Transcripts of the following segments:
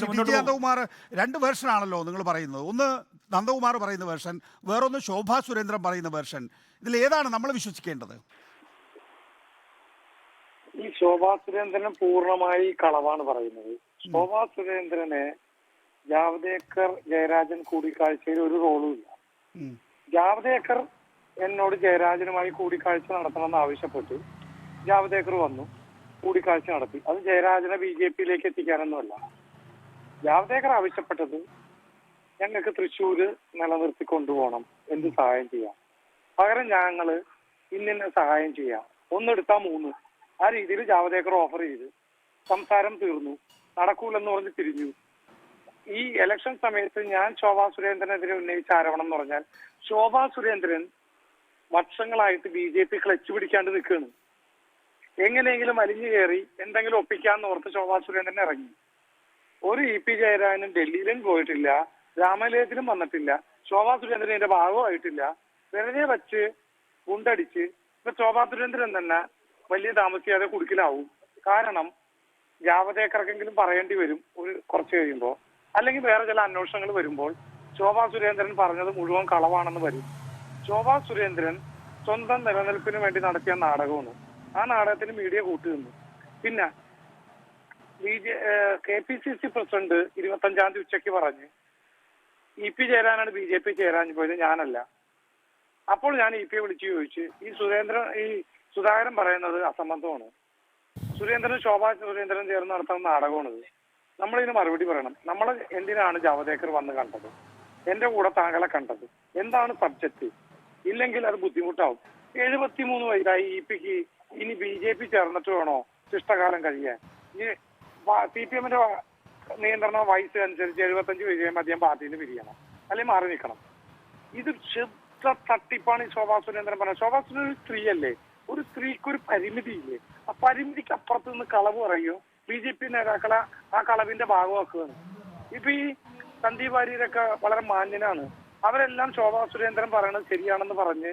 T J Nandakumar രണ്ട് വേർഷനാണല്ലോ നിങ്ങൾ പറയുന്നത്. ഒന്ന് നന്ദകുമാർ പറയുന്ന വേർഷൻ, വേറൊന്ന് ശോഭാ സുരേന്ദ്രൻ പറയുന്ന വേർഷൻ. ഇതിൽ ഏതാണ് നമ്മൾ വിശ്വസിക്കേണ്ടത്? ഈ ശോഭാ സുരേന്ദ്രൻ പൂർണ്ണമായി കളവാണ് പറയുന്നത്. ശോഭാ സുരേന്ദ്രനെ ജാവ്ദേക്കർ ജയരാജൻ കൂടിക്കാഴ്ചയിൽ ഒരു റോളും ഇല്ല. ജാവ്ദേക്കർ എന്നോട് ജയരാജനുമായി കൂടിക്കാഴ്ച നടത്തണമെന്ന് ആവശ്യപ്പെട്ടു. ജാവ്ദേക്കർ വന്നു, കൂടിക്കാഴ്ച നടത്തി. അത് ജയരാജനെ BJP-യിലേക്ക് എത്തിക്കാനൊന്നുമല്ല. ജാവ്ദേക്കർ ആവശ്യപ്പെട്ടത് ഞങ്ങൾക്ക് തൃശ്ശൂര് നിലനിർത്തി കൊണ്ടുപോകണം, എന്ത് സഹായം ചെയ്യാം, പകരം ഞങ്ങള് ഇന്നിന്നെ സഹായം ചെയ്യാം, ഒന്നെടുത്താ മൂന്ന്, ആ രീതിയിൽ ജാവ്ദേക്കർ ഓഫർ ചെയ്ത് സംസാരം തീർന്നു. നടക്കൂലെന്ന് പറഞ്ഞ് തിരിഞ്ഞു. ഈ ഇലക്ഷൻ സമയത്ത് ഞാൻ ശോഭാ സുരേന്ദ്രനെതിരെ ഉന്നയിച്ച ആരോപണം എന്ന് പറഞ്ഞാൽ, ശോഭാ സുരേന്ദ്രൻ വർഷങ്ങളായിട്ട് BJP ക്ലച്ച് പിടിക്കാണ്ട് നിൽക്കുകയാണ്. എങ്ങനെയെങ്കിലും അലിഞ്ഞു കയറി എന്തെങ്കിലും ഒപ്പിക്കാന്ന് ഓർത്ത് ശോഭാ സുരേന്ദ്രൻ ഇറങ്ങി. ഒരു EP ജയരാജനും ഡൽഹിയിലും പോയിട്ടില്ല, രാമലയത്തിലും വന്നിട്ടില്ല, ശോഭാ സുരേന്ദ്രൻ ഇതിന്റെ ഭാഗമായിട്ടില്ല. വെറുതെ വച്ച് ഗുണ്ടടിച്ച് ഇപ്പൊ ശോഭാ സുരേന്ദ്രൻ തന്നെ വലിയ താമസിയാതെ കുടുക്കിലാവും. കാരണം ജാവദേക്കർക്കെങ്കിലും പറയേണ്ടി വരും ഒരു കുറച്ച് കഴിയുമ്പോൾ, അല്ലെങ്കിൽ വേറെ ചില അന്വേഷണങ്ങൾ വരുമ്പോൾ ശോഭാ സുരേന്ദ്രൻ പറഞ്ഞത് മുഴുവൻ കളവാണെന്ന് വരും. ശോഭാ സുരേന്ദ്രൻ സ്വന്തം നിലനിൽപ്പിന് വേണ്ടി നടത്തിയ നാടകമാണ്. ആ നാടകത്തിന് മീഡിയ കൂട്ടുനിന്നു. പിന്നെ KPCC പ്രസിഡന്റ് 25-ാം തീയതി ഉച്ചയ്ക്ക് പറഞ്ഞ് EP ചേരാനാണ് BJP ചേരാൻ പോയത്, ഞാനല്ല. അപ്പോൾ ഞാൻ EP വിളിച്ചു ചോദിച്ചു, ഈ സുധാകരൻ പറയുന്നത് അസംബന്ധമാണ്, സുരേന്ദ്രൻ ശോഭാ സുരേന്ദ്രൻ ചേർന്ന് നടത്തുന്ന നാടകമാണിത്, നമ്മളിതിന് മറുപടി പറയണം. നമ്മൾ എന്തിനാണ് ജാവദേക്കർ വന്ന് കണ്ടത്, എന്റെ കൂടെ താങ്കളെ കണ്ടത്, എന്താണ് സബ്ജക്റ്റ്, ഇല്ലെങ്കിൽ അത് ബുദ്ധിമുട്ടാവും. 73 വയസ്സായി EPക്ക് ഇനി BJP ചേർന്നിട്ട് വേണോ ശിഷ്ടകാലം കഴിയാൻ? ഈ CPM-ന്റെ നിയന്ത്രണ വയസ്സ് അനുസരിച്ച് 75 വയസ്സ് കഴിയുമ്പോൾ അദ്ദേഹം പാർട്ടിയിൽ നിന്ന് പിരിയണം, അല്ലെങ്കിൽ മാറി നിൽക്കണം. ഇത് ശുദ്ധ തട്ടിപ്പാണ് ഈ ശോഭാ സുരേന്ദ്രൻ പറഞ്ഞത്. ശോഭാ സുരേന്ദ്രൻ ഒരു സ്ത്രീയല്ലേ, ഒരു സ്ത്രീക്ക് ഒരു പരിമിതിയില്ലേ? ആ പരിമിതിക്ക് അപ്പുറത്ത് നിന്ന് കളവ് പറയോ? BJP നേതാക്കളെ ആ കളവിന്റെ ഭാഗമാക്കുകയാണ്. ഇപ്പൊ ഈ സന്ദീപ് വാര്യരൊക്കെ വളരെ മാന്യനാണ്. അവരെല്ലാം ശോഭാ സുരേന്ദ്രൻ പറയണത് ശരിയാണെന്ന് പറഞ്ഞ്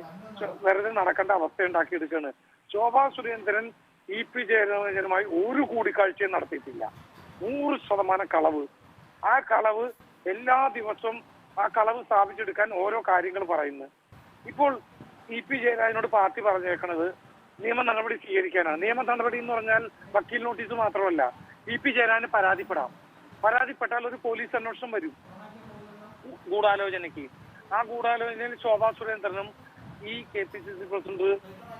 വെറുതെ നടക്കേണ്ട അവസ്ഥ ഉണ്ടാക്കിയെടുക്കുകയാണ്. ശോഭാ സുരേന്ദ്രൻ EP ജയരാജനുമായി ഒരു കൂടിക്കാഴ്ചയും നടത്തിയിട്ടില്ല. 100% കളവ്. ആ കളവ് എല്ലാ ദിവസവും ആ കളവ് സ്ഥാപിച്ചെടുക്കാൻ ഓരോ കാര്യങ്ങൾ പറയുന്നു. ഇപ്പോൾ EP ജയരാജനോട് പാർട്ടി പറഞ്ഞേക്കണത് നിയമ നടപടി സ്വീകരിക്കാനാണ്. നിയമ നടപടി എന്ന് പറഞ്ഞാൽ വക്കീൽ നോട്ടീസ് മാത്രമല്ല, EP ജയരാജന് പരാതിപ്പെടാം. പരാതിപ്പെട്ടാൽ ഒരു പോലീസ് അന്വേഷണം വരും ഗൂഢാലോചനയ്ക്ക്. ആ ഗൂഢാലോചനയിൽ ശോഭാ സുരേന്ദ്രനും ഈ KPCC പ്രസിഡന്റ്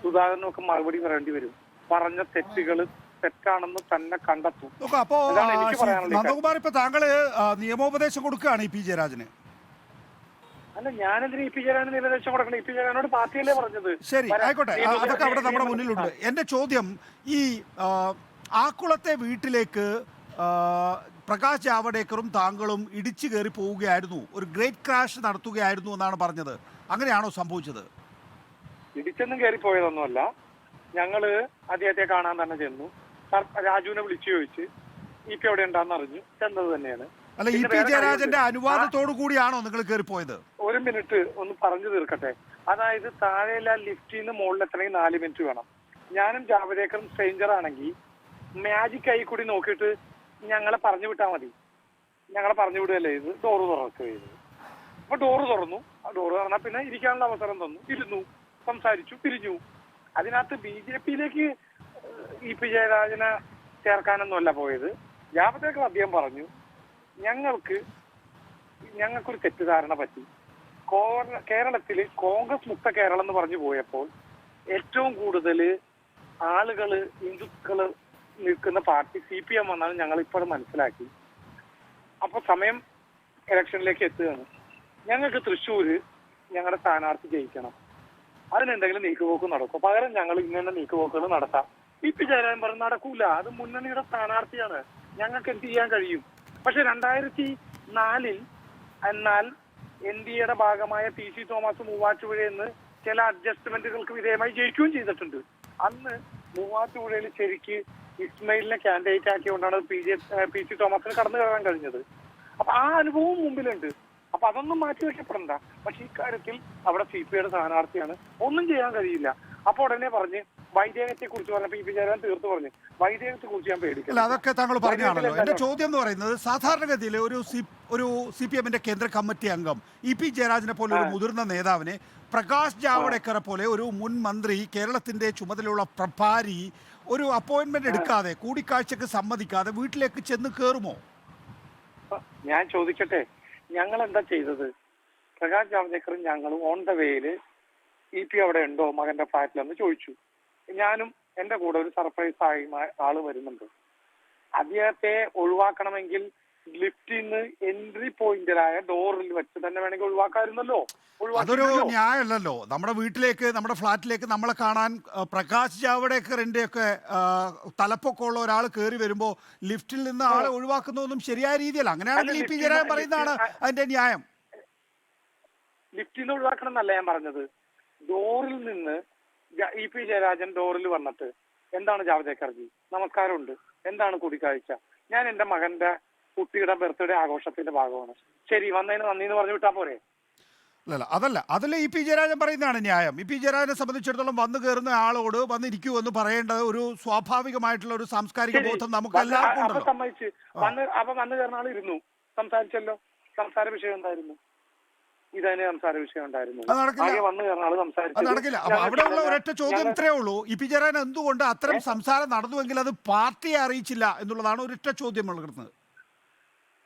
സുധാകരനും ഒക്കെ മറുപടി പറയേണ്ടി വരും. പറഞ്ഞ തെറ്റുകൾ തെറ്റാണെന്ന് തന്നെ കണ്ടെത്തും. അപ്പോ നന്ദകുമാർ, ഇപ്പൊ താങ്കള് നിയമോപദേശം കൊടുക്കുകയാണ് EP ജയരാജന്? അല്ല, ഞാനെന്തിനാ EP ജയരാജന് നിർദ്ദേശം കൊടുക്കണം? EP ജയരാജനോട് പാർട്ടിയല്ലേ പറഞ്ഞത്. ശരി, ആയിക്കോട്ടെ, അതൊക്കെ അവിടെ നമ്മുടെ മുന്നിലുണ്ട്. എന്റെ ചോദ്യം, ഈ ആക്കുളത്തെ വീട്ടിലേക്ക് പ്രകാശ് ജാവ്ദേക്കറും താങ്കളും ഇടിച്ചു കയറി പോവുകയായിരുന്നു, ഒരു ഗ്രേറ്റ് ക്രാഷ് നടത്തുകയായിരുന്നു എന്നാണ് പറഞ്ഞത്. അങ്ങനെയാണോ സംഭവിച്ചത്? ഇടിച്ചൊന്നും കയറി പോയതൊന്നുമല്ല. ഞങ്ങള് അദ്ദേഹത്തെ കാണാൻ തന്നെ ചെന്നു. രാജുവിനെ വിളിച്ചു ചോദിച്ച് EP എവിടെ ഉണ്ടാന്ന് അറിഞ്ഞു, ചെന്നത് തന്നെയാണ്. അല്ല, EP ജയരാജന്റെ അനുവാദത്തോടു കൂടിയാണോ നിങ്ങൾ കയറി പോയത്? ഒരു മിനിറ്റ് ഒന്ന് പറഞ്ഞു തീർക്കട്ടെ. അതായത് താഴെയുള്ള ലിഫ്റ്റിൽ നിന്ന് മുകളിൽ എത്തണമെങ്കിൽ 4 മിനിറ്റ് വേണം. ഞാനും ജാവദേക്കറും സ്ട്രേഞ്ചർ ആണെങ്കിൽ മാജിക് ആയി കൂടി നോക്കിയിട്ട് ഞങ്ങളെ പറഞ്ഞു വിട്ടാൽ മതി. ഞങ്ങളെ പറഞ്ഞു വിടുകയല്ലേ ഇത്, ഡോറ് തുറക്കുക ചെയ്തത്. അപ്പൊ ഡോറ് തുറന്നു. ആ ഡോറ് തുറന്നാൽ പിന്നെ ഇരിക്കാനുള്ള അവസരം തന്നു, ഇരുന്നു, സംസാരിച്ചു, പിരിഞ്ഞു. അതിനകത്ത് BJP-യിലേക്ക് EP ജയരാജനെ ചേർക്കാനൊന്നുമല്ല പോയത്. ജാവദേക്കർ അദ്ദേഹം പറഞ്ഞു, ഞങ്ങൾക്കൊരു തെറ്റിദ്ധാരണ പറ്റി. കേരളത്തില് കോൺഗ്രസ് മുക്ത കേരളം എന്ന് പറഞ്ഞു പോയപ്പോൾ ഏറ്റവും കൂടുതൽ ആളുകള് ഹിന്ദുക്കള് നിൽക്കുന്ന പാർട്ടി CPM എന്നാണ് ഞങ്ങൾ ഇപ്പോൾ മനസ്സിലാക്കി. അപ്പൊ സമയം ഇലക്ഷനിലേക്ക് എത്തുകയാണ്. ഞങ്ങൾക്ക് തൃശ്ശൂര് ഞങ്ങളുടെ സ്ഥാനാർത്ഥി ജയിക്കണം, അതിനെന്തെങ്കിലും നീക്കുപോക്ക് നടക്കും, പകരം ഞങ്ങൾ ഇങ്ങനെ നീക്കുപോക്കുകൾ നടത്താം. EP ജയരാജൻ പറഞ്ഞു നടക്കൂല, അത് മുന്നണിയുടെ സ്ഥാനാർത്ഥിയാണ്, ഞങ്ങൾക്ക് എന്ത് ചെയ്യാൻ കഴിയും. പക്ഷെ 2004 എന്നാൽ NDAയുടെ ഭാഗമായ PC തോമസ് മൂവാറ്റുപുഴയിൽ നിന്ന് ചില അഡ്ജസ്റ്റ്മെന്റുകൾക്ക് വിധേയമായി ജയിക്കുകയും ചെയ്തിട്ടുണ്ട്. അന്ന് മൂവാറ്റുപുഴയിൽ ശരിക്ക് ഇസ്മയിലിനെ കാൻഡിഡേറ്റ് ആക്കിക്കൊണ്ടാണ് PC തോമസിന് കടന്നു കയറാൻ കഴിഞ്ഞത്. അപ്പൊ ആ അനുഭവം മുമ്പിലുണ്ട്. അപ്പൊ അതൊന്നും മാറ്റി വെക്കപ്പെടണ്ട. പക്ഷെ ഇക്കാര്യത്തിൽ അവിടെ CPIയുടെ സ്ഥാനാർത്ഥിയാണ്, ഒന്നും ചെയ്യാൻ കഴിയില്ല. അപ്പൊ ഉടനെ പറഞ്ഞ് വൈദേഹത്തെ കുറിച്ച് പറഞ്ഞപ്പോൾ ഇ പി ജയരാജൻ തീർത്ത് പറഞ്ഞു വൈദേഹത്തെ കുറിച്ച് ഞാൻ അല്ല പേടിക്കില്ല. അതൊക്കെ താങ്കൾ പറഞ്ഞാണല്ലോ. എന്റെ ചോദ്യം എന്ന് പറയുന്നത് സാധാരണഗതിയിൽ ഒരു CPM-ന്റെ കേന്ദ്ര കമ്മിറ്റി അംഗം EP ജയരാജനെ പോലെ ഒരു മുതിർന്ന നേതാവിനെ പ്രകാശ് ജാവ്ദേക്കറെ പോലെ ഒരു മുൻ മന്ത്രി, കേരളത്തിന്റെ ചുമതലയുള്ള പ്രഭാരി ഒരു അപ്പോയിന്റ്മെന്റ് എടുക്കാതെ കൂടിക്കാഴ്ചക്ക് സമ്മതിക്കാതെ വീട്ടിലേക്ക് ചെന്ന് കയറുമോ? ഞാൻ ചോദിക്കട്ടെ, ഞങ്ങൾ എന്താ ചെയ്തത്? പ്രകാശ് ജാവ്ദേക്കറും ഞങ്ങളും ഓൺ ദ വേയില് EP അവിടെ ഉണ്ടോ മകന്റെ ഫ്ലാറ്റിലെന്ന് ചോദിച്ചു. ഞാനും എന്റെ കൂടെ ഒരു സർപ്രൈസ് ആയി ആള് വരുന്നുണ്ട്. അദ്ദേഹത്തെ ഒഴിവാക്കണമെങ്കിൽ ലിഫ്റ്റിൽ നിന്ന് എൻട്രി പോയിന്റിലായ ഡോറിൽ വെച്ച് തന്നെ വേണമെങ്കിൽ ഒഴിവാക്കാമായിരുന്നല്ലോ. അതൊരു ന്യായമല്ലല്ലോ. നമ്മുടെ വീട്ടിലേക്ക്, നമ്മുടെ ഫ്ലാറ്റിലേക്ക് നമ്മളെ കാണാൻ പ്രകാശ് ജാവ്ദേക്കറിന്റെ ഒക്കെ തലപ്പൊക്കമുള്ള ഒരാൾ കയറി വരുമ്പോ ലിഫ്റ്റിൽ നിന്ന് ആളെ ഒഴിവാക്കുന്നതൊന്നും ശരിയായ രീതിയല്ല. അങ്ങനെയാണെങ്കിൽ EP ജയരാജൻ പറയുന്നതാണ് അതിന്റെ ന്യായം. ലിഫ്റ്റിൽ നിന്ന് ഒഴിവാക്കണം എന്നല്ല ഞാൻ പറഞ്ഞത്. ഡോറിൽ നിന്ന് EP ജയരാജൻ ഡോറിൽ വന്നിട്ട് എന്താണ് ജാവ്ദേക്കർജി നമസ്കാരമുണ്ട്, എന്താണ് കൂടിക്കാഴ്ച, ഞാൻ എന്റെ മകന്റെ കുട്ടിയുടെ ബർത്ത്ഡേ ആഘോഷത്തിന്റെ ഭാഗമാണ്, ശരി വന്നതിന് നന്ദി എന്ന് പറഞ്ഞു വിട്ടാ പോരെ? അല്ല അതല്ല, അതിൽ EP ജയരാജൻ പറയുന്നതാണ് ന്യായം. EP ജയരാജനെ സംബന്ധിച്ചിടത്തോളം വന്നു കയറുന്ന ആളോട് വന്നിരിക്കൂ എന്ന് പറയേണ്ടത് ഒരു സ്വാഭാവികമായിട്ടുള്ള ഒരു സാംസ്കാരിക ബോധം നമുക്ക് എല്ലാവർക്കും ഉണ്ടല്ലോ. സമ്മതിച്ച് വന്നു കയറുന്ന ആൾ ഇരുന്നു, സംസാരിച്ചല്ലോ. സംസാര വിഷയം എന്തായിരുന്നു? ഇതന്നെ സംസാര വിഷയം ഉണ്ടായിരുന്നു. അത് നടക്കില്ല. അപ്പൊ അവിടെയുള്ള ഒരൊറ്റ ചോദ്യം ഇത്രേ ഉള്ളൂ, EP ജയരാജൻ എന്തുകൊണ്ട് അത്തരം സംസാരം നടന്നുവെങ്കിൽ അത് പാർട്ടിയെ അറിയിച്ചില്ല എന്നുള്ളതാണ് ഒരൊറ്റ ചോദ്യം ഉള്ളത്.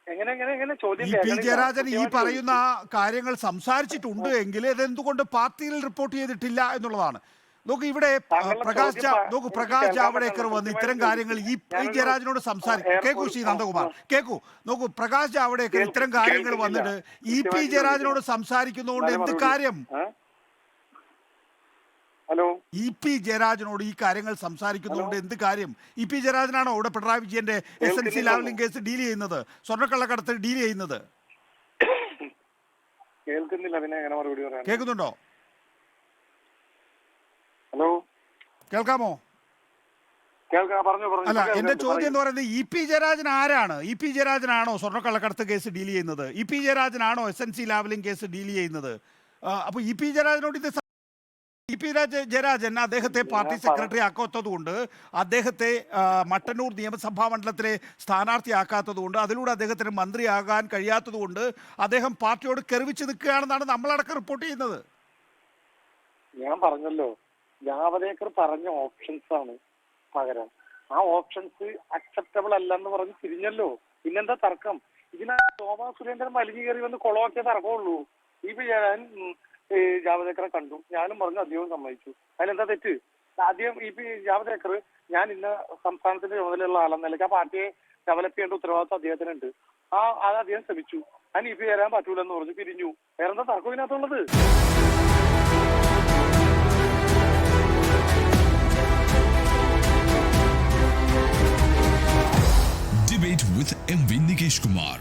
EP ജയരാജൻ ഈ പറയുന്ന കാര്യങ്ങൾ സംസാരിച്ചിട്ടുണ്ട് എങ്കിൽ ഇതെന്തുകൊണ്ട് പാർട്ടിയിൽ റിപ്പോർട്ട് ചെയ്തിട്ടില്ല എന്നുള്ളതാണ്. നോക്കൂ, ഇവിടെ പ്രകാശ് ജാവ്ദേക്കർ വന്ന് ഇത്തരം കാര്യങ്ങൾ EP ജയരാജനോട് കേക്കൂ ശ്രീ നന്ദകുമാർ, കേക്കൂ. നോക്കൂ, പ്രകാശ് ജാവ്ദേക്കർ ഇത്തരം കാര്യങ്ങൾ വന്നിട്ട് EP ജയരാജനോട് സംസാരിക്കുന്നതുകൊണ്ട് എന്ത് കാര്യം? ഹലോ, EP ജയരാജനോട് ഈ കാര്യങ്ങൾ സംസാരിക്കുന്നതുകൊണ്ട് എന്ത് കാര്യം? EP ജയരാജനാണോ ഇവിടെ പിണറായി വിജയന്റെ SNC ലാവ്ലിംഗ് കേസ് ഡീൽ ചെയ്യുന്നത്, സ്വർണ്ണക്കള്ളക്കടത്ത് ഡീൽ ചെയ്യുന്നത്? കേൾക്കുന്നുണ്ടോ? ഹലോ, കേൾക്കാമോ? അല്ല, എന്റെ ചോദ്യം എന്ന് പറയുന്നത് EP ജയരാജൻ ആരാണ്? EP ജയരാജനാണോ സ്വർണ്ണക്കള്ളക്കടത്ത് കേസ് ഡീൽ ചെയ്യുന്നത്? EP ജയരാജനാണോ SNC Lavalin case deal ചെയ്യുന്നത്? അപ്പൊ EP ജയരാജനോട് ഇത് EP ജയരാജൻ അദ്ദേഹത്തെ പാർട്ടി സെക്രട്ടറി ആക്കാത്തതുകൊണ്ട്, അദ്ദേഹത്തെ മട്ടന്നൂർ നിയമസഭാ മണ്ഡലത്തിലെ സ്ഥാനാർത്ഥിയാക്കാത്തതുകൊണ്ട്, അതിലൂടെ അദ്ദേഹത്തിന് മന്ത്രിയാകാൻ കഴിയാത്തതുകൊണ്ട് അദ്ദേഹം പാർട്ടിയോട് കെറിവിച്ച് നിൽക്കുകയാണെന്നാണ് നമ്മളടക്കം റിപ്പോർട്ട് ചെയ്യുന്നത്. ഞാൻ പറഞ്ഞല്ലോ, ജാവ്ദേക്കർ പറഞ്ഞ ഓപ്ഷൻസ് ആണ് പകരം. ആ ഓപ്ഷൻസ് അക്സെപ്റ്റബിൾ അല്ലെന്ന് പറഞ്ഞ് തിരിഞ്ഞല്ലോ. പിന്നെന്താ തർക്കം? ഇതിനകത്ത് ശോഭാ സുരേന്ദ്രൻ വലിഞ്ഞു കയറി വന്ന് കൊളവാക്കിയ തർക്കമുള്ളൂ. EP ജയരാജൻ ജാവ്ദേക്കറെ കണ്ടു, ഞാനും പറഞ്ഞു, അദ്ദേഹവും സമ്മതിച്ചു. അതിലെന്താ തെറ്റ്? ആദ്യം EP ജാവ്ദേക്കർ ഞാൻ ഇന്ന സംസ്ഥാനത്തിന്റെ ചുമതലയുള്ള ആളെന്ന നിലയ്ക്ക് ആ പാർട്ടിയെ ഡെവലപ്പ് ചെയ്യേണ്ട ഉത്തരവാദിത്വം അദ്ദേഹത്തിനുണ്ട്. അത് അദ്ദേഹം ശ്രമിച്ചു. അതിന് EP ചേരാൻ പറ്റൂലെന്ന് പറഞ്ഞു പിരിഞ്ഞു. വേറെന്താ തർക്കം ഇതിനകത്തുള്ളത്? Debate with MV Nikesh Kumar.